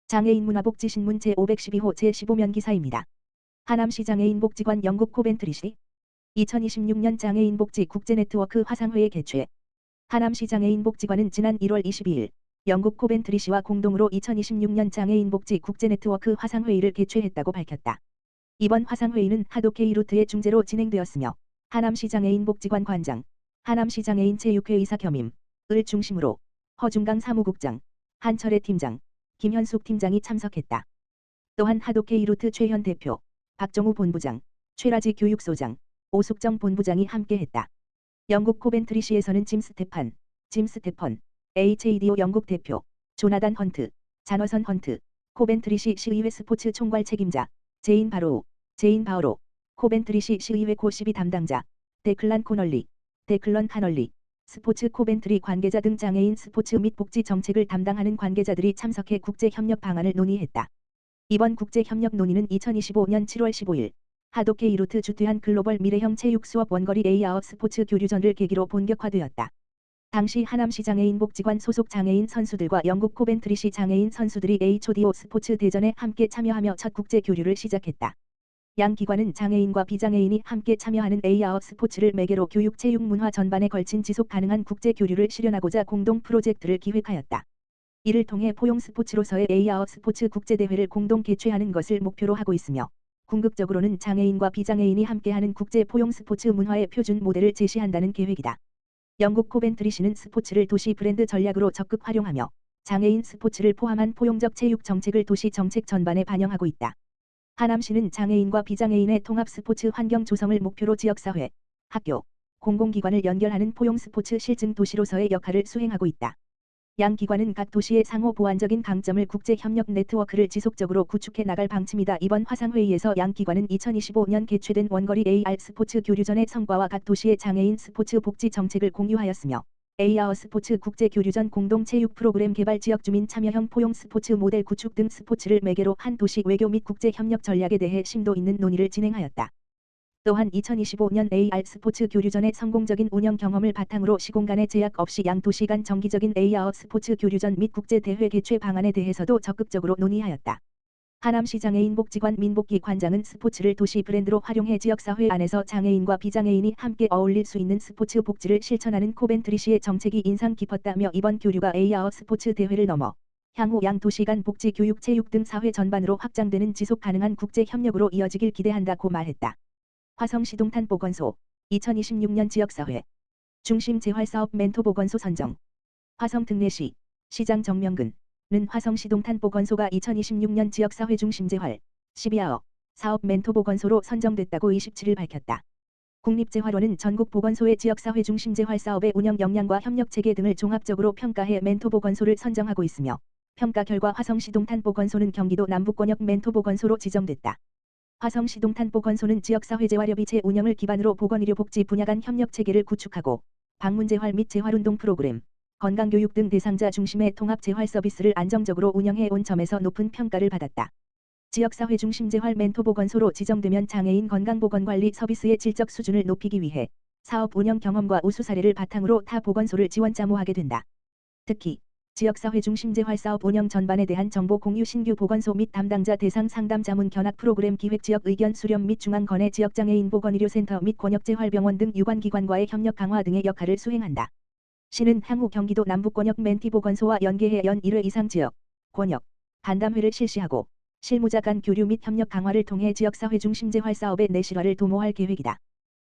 장애인 문화복지신문 제512호 제15면 기사입니다. 하남시 장애인복지관 영국 코벤트리시 2026년 장애인복지 국제네트워크 화상회의 개최. 하남시 장애인복지관은 지난 1월 22일 영국 코벤트리시와 공동으로 2026년 장애인복지 국제네트워크 화상회의를 개최했다고 밝혔다. 이번 화상회의는 하도케이 루트의 중재로 진행되었으며 하남시 장애인복지관 관장, 하남시 장애인체육회 이사 겸임을 중심으로 허중강 사무국장, 한철애 팀장, 김현숙 팀장이 참석했다. 또한 하도케이 루트 최현 대표, 박정우 본부장, 최라지 교육소장, 오숙정 본부장이 함께했다. 영국 코벤트리시에서는 짐 스테펀, HADO 영국 대표, 조나단 헌트, 잔워선 헌트, 코벤트리시 시의회 스포츠 총괄 책임자, 제인 바오로, 코벤트리시 시의회 고12 담당자, 데클런 카널리, 스포츠 코벤트리 관계자 등 장애인 스포츠 및 복지 정책을 담당하는 관계자들이 참석해 국제협력 방안을 논의했다. 이번 국제협력 논의는 2025년 7월 15일 하도케이 루트 주퇴한 글로벌 미래형 체육 수업 원거리 A-아웃 스포츠 교류전을 계기로 본격화되었다. 당시 하남시 장애인복지관 소속 장애인 선수들과 영국 코벤트리시 장애인 선수들이 HODO 스포츠 대전에 함께 참여하며 첫 국제 교류를 시작했다. 양 기관은 장애인과 비장애인이 함께 참여하는 A-아웃 스포츠를 매개로 교육 체육 문화 전반에 걸친 지속 가능한 국제 교류를 실현하고자 공동 프로젝트를 기획하였다. 이를 통해 포용 스포츠로서의 A-아웃 스포츠 국제대회를 공동 개최하는 것을 목표로 하고 있으며 궁극적으로는 장애인과 비장애인이 함께하는 국제 포용 스포츠 문화의 표준 모델을 제시한다는 계획이다. 영국 코벤트리시는 스포츠를 도시 브랜드 전략으로 적극 활용하며 장애인 스포츠를 포함한 포용적 체육 정책을 도시 정책 전반에 반영하고 있다. 하남시는 장애인과 비장애인의 통합 스포츠 환경 조성을 목표로 지역사회, 학교, 공공기관을 연결하는 포용 스포츠 실증 도시로서의 역할을 수행하고 있다. 양 기관은 각 도시의 상호 보완적인 강점을 국제협력 네트워크를 지속적으로 구축해 나갈 방침이다. 이번 화상회의에서 양 기관은 2025년 개최된 원거리 AR 스포츠 교류전의 성과와 각 도시의 장애인 스포츠 복지 정책을 공유하였으며 AR 스포츠 국제교류전 공동체육 프로그램 개발 지역 주민 참여형 포용 스포츠 모델 구축 등 스포츠를 매개로 한 도시 외교 및 국제협력 전략에 대해 심도 있는 논의를 진행하였다. 또한 2025년 AR 스포츠 교류전의 성공적인 운영 경험을 바탕으로 시공간의 제약 없이 양 도시 간 정기적인 AR 스포츠 교류전 및 국제대회 개최 방안에 대해서도 적극적으로 논의하였다. 하남시 장애인복지관 민복기 관장은 스포츠를 도시 브랜드로 활용해 지역사회 안에서 장애인과 비장애인이 함께 어울릴 수 있는 스포츠 복지를 실천하는 코벤트리시의 정책이 인상 깊었다며 이번 교류가 AR 스포츠 대회를 넘어 향후 양 도시 간 복지 교육 체육 등 사회 전반으로 확장되는 지속 가능한 국제 협력으로 이어지길 기대한다고 말했다. 화성시동탄보건소 2026년 지역사회 중심 재활사업 멘토보건소 선정. 화성 특례시 시장 정명근은 화성시동탄보건소가 2026년 지역사회 중심 재활 12아어 사업 멘토보건소로 선정됐다고 27일 밝혔다. 국립재활원은 전국 보건소의 지역사회 중심 재활사업의 운영 역량과 협력체계 등을 종합적으로 평가해 멘토보건소를 선정하고 있으며 평가 결과 화성시동탄보건소는 경기도 남부권역 멘토보건소로 지정됐다. 화성시동탄보건소는 지역사회재활협의체 운영을 기반으로 보건의료복지 분야 간 협력체계를 구축하고 방문재활 및 재활운동 프로그램, 건강교육 등 대상자 중심의 통합재활 서비스를 안정적으로 운영해 온 점에서 높은 평가를 받았다. 지역사회 중심 재활 멘토보건소로 지정되면 장애인 건강보건관리 서비스의 질적 수준을 높이기 위해 사업 운영 경험과 우수 사례를 바탕으로 타 보건소를 지원 자모하게 된다. 특히 지역사회 중심 재활사업 운영 전반에 대한 정보 공유 신규 보건소 및 담당자 대상 상담 자문 견학 프로그램 기획 지역 의견 수렴 및 중앙건의 지역장애인 보건의료센터 및 권역재활병원 등 유관기관과의 협력 강화 등의 역할을 수행한다. 시는 향후 경기도 남부권역 멘티보건소와 연계해 연 1회 이상 지역, 권역, 간담회를 실시하고 실무자 간 교류 및 협력 강화를 통해 지역사회 중심 재활사업의 내실화를 도모할 계획이다.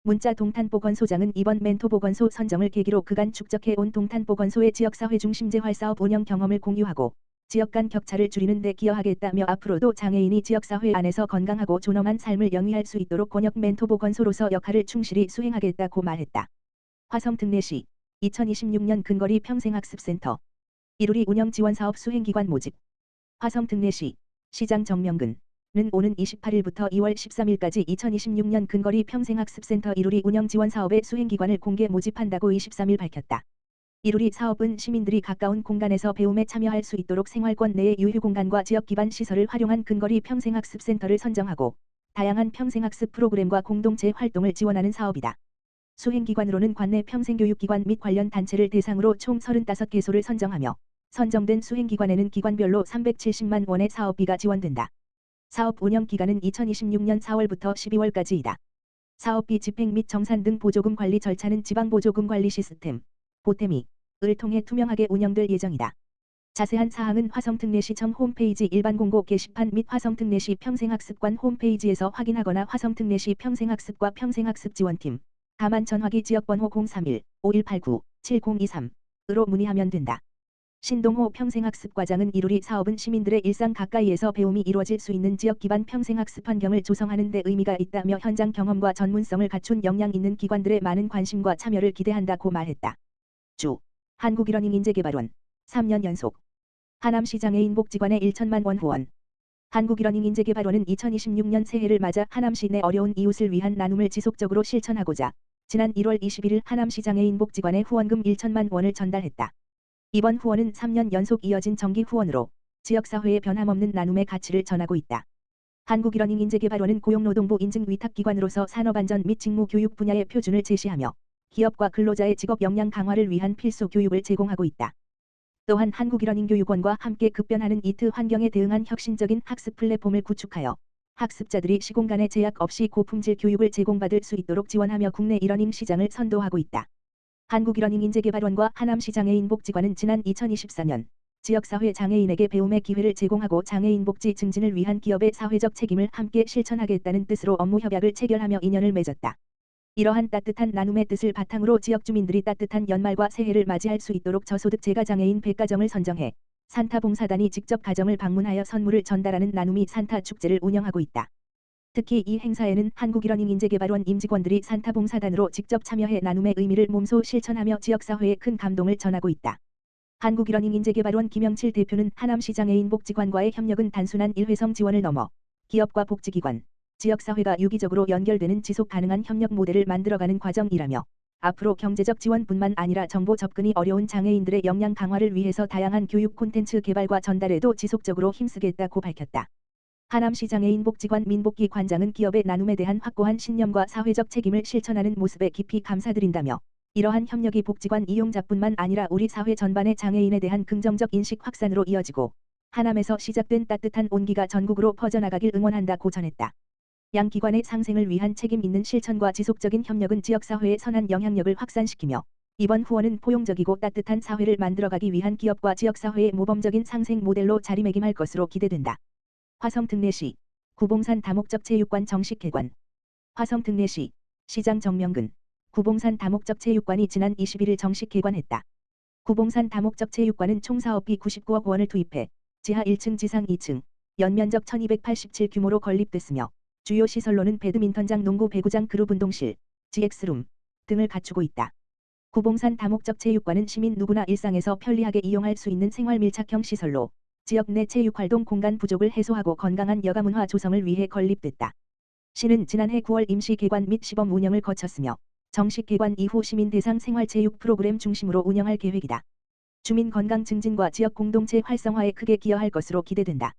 문자 동탄보건소장은 이번 멘토보건소 선정을 계기로 그간 축적해온 동탄보건소의 지역사회 중심 재활사업 운영 경험을 공유하고 지역 간 격차를 줄이는 데 기여하겠다며 앞으로도 장애인이 지역사회 안에서 건강하고 존엄한 삶을 영위할 수 있도록 권역 멘토보건소로서 역할을 충실히 수행하겠다고 말했다. 화성 특례시 2026년 근거리 평생학습센터 이루리 운영 지원사업 수행기관 모집. 화성 특례시 시장 정명근은 오는 28일부터 2월 13일까지 2026년 근거리 평생학습센터 이루리 운영 지원사업의 수행기관을 공개 모집한다고 23일 밝혔다. 이루리 사업은 시민들이 가까운 공간에서 배움에 참여할 수 있도록 생활권 내의 유휴공간과 지역 기반 시설을 활용한 근거리 평생학습센터를 선정하고 다양한 평생학습 프로그램과 공동체 활동을 지원하는 사업이다. 수행기관으로는 관내 평생교육기관 및 관련 단체를 대상으로 총 35개소를 선정하며 선정된 수행기관에는 기관별로 370만 원의 사업비가 지원된다. 사업 운영 기간은 2026년 4월부터 12월까지이다. 사업비 집행 및 정산 등 보조금 관리 절차는 지방보조금 관리 시스템 보태미을 통해 투명하게 운영될 예정이다. 자세한 사항은 화성특례시청 홈페이지 일반 공고 게시판 및 화성특례시 평생학습관 홈페이지에서 확인하거나 화성특례시 평생학습과 평생학습지원팀 다만 전화기 지역번호 031-5189-7023으로 문의하면 된다. 신동호 평생학습과장은 이루리 사업은 시민들의 일상 가까이에서 배움이 이루어질 수 있는 지역 기반 평생학습 환경을 조성하는 데 의미가 있다며 현장 경험과 전문성을 갖춘 역량 있는 기관들의 많은 관심과 참여를 기대한다고 말했다. 주 한국일러닝 인재개발원 3년 연속 하남시장의 인복지관에 1천만 원 후원. 한국일러닝 인재개발원은 2026년 새해를 맞아 하남시 내 어려운 이웃을 위한 나눔을 지속적으로 실천하고자 지난 1월 21일 하남시장의 인복지관에 후원금 1천만 원을 전달했다. 이번 후원은 3년 연속 이어진 정기 후원으로 지역사회의 변함없는 나눔의 가치를 전하고 있다. 한국일러닝 인재개발원은 고용노동부 인증 위탁기관으로서 산업안전 및 직무교육 분야의 표준을 제시하며 기업과 근로자의 직업 역량 강화를 위한 필수 교육을 제공하고 있다. 또한 한국일러닝 교육원과 함께 급변하는 이트 환경에 대응한 혁신적인 학습 플랫폼을 구축하여 학습자들이 시공간의 제약 없이 고품질 교육을 제공받을 수 있도록 지원하며 국내 일러닝 시장을 선도하고 있다. 한국일러닝 인재개발원과 하남시장의 인복지관은 지난 2024년 지역사회 장애인에게 배움의 기회를 제공하고 장애인 복지 증진을 위한 기업의 사회적 책임을 함께 실천하겠다는 뜻으로 업무 협약을 체결하며 인연을 맺었다. 이러한 따뜻한 나눔의 뜻을 바탕으로 지역 주민들이 따뜻한 연말과 새해를 맞이할 수 있도록 저소득 재가장애인 100가정을 선정해 산타봉사단이 직접 가정을 방문하여 선물을 전달하는 나눔이 산타 축제를 운영하고 있다. 특히 이 행사에는 한국일러닝 인재개발원 임직원들이 산타봉사단으로 직접 참여해 나눔의 의미를 몸소 실천하며 지역사회에 큰 감동을 전하고 있다. 한국일러닝 인재개발원 김영칠 대표는 하남시장의 인복지관과의 협력은 단순한 일회성 지원을 넘어 기업과 복지기관, 지역사회가 유기적으로 연결되는 지속 가능한 협력 모델을 만들어가는 과정이라며 앞으로 경제적 지원뿐만 아니라 정보 접근이 어려운 장애인들의 역량 강화를 위해서 다양한 교육 콘텐츠 개발과 전달에도 지속적으로 힘쓰겠다고 밝혔다. 하남시장의 인복지관 민복기 관장은 기업의 나눔에 대한 확고한 신념과 사회적 책임을 실천하는 모습에 깊이 감사드린다며 이러한 협력이 복지관 이용자뿐만 아니라 우리 사회 전반의 장애인에 대한 긍정적 인식 확산으로 이어지고 하남에서 시작된 따뜻한 온기가 전국으로 퍼져나가길 응원한다고 전했다. 양 기관의 상생을 위한 책임 있는 실천과 지속적인 협력은 지역사회의 선한 영향력을 확산시키며 이번 후원은 포용적이고 따뜻한 사회를 만들어가기 위한 기업과 지역사회의 모범적인 상생 모델로 자리매김할 것으로 기대된다. 화성특례시 구봉산 다목적 체육관 정식 개관. 화성특례시 시장 정명근 구봉산 다목적 체육관이 지난 21일 정식 개관했다. 구봉산 다목적 체육관은 총 사업비 99억 원을 투입해 지하 1층 지상 2층 연면적 1287 규모로 건립됐으며 주요 시설로는 배드민턴장 농구 배구장 그룹 운동실, GX룸 등을 갖추고 있다. 구봉산 다목적 체육관은 시민 누구나 일상에서 편리하게 이용할 수 있는 생활 밀착형 시설로 지역 내 체육활동 공간 부족을 해소하고 건강한 여가문화 조성을 위해 건립됐다. 시는 지난해 9월 임시 개관 및 시범 운영을 거쳤으며 정식 개관 이후 시민 대상 생활체육 프로그램 중심으로 운영할 계획이다. 주민 건강 증진과 지역 공동체 활성화에 크게 기여할 것으로 기대된다.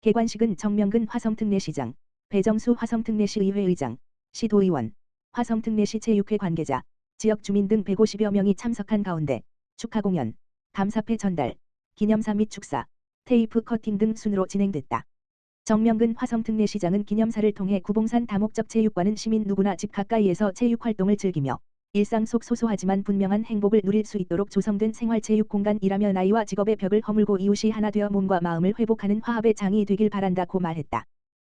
개관식은 정명근 화성특례시장, 배정수 화성특례시의회 의장, 시도의원, 화성특례시 체육회 관계자, 지역 주민 등 150여 명이 참석한 가운데 축하 공연, 감사패 전달, 기념사 및 축사, 테이프 커팅 등 순으로 진행됐다. 정명근 화성특례시장은 기념사를 통해 구봉산 다목적 체육관은 시민 누구나 집 가까이에서 체육활동을 즐기며 일상 속 소소하지만 분명한 행복을 누릴 수 있도록 조성된 생활체육 공간이라며 나이와 직업의 벽을 허물고 이웃이 하나 되어 몸과 마음을 회복하는 화합의 장이 되길 바란다고 말했다.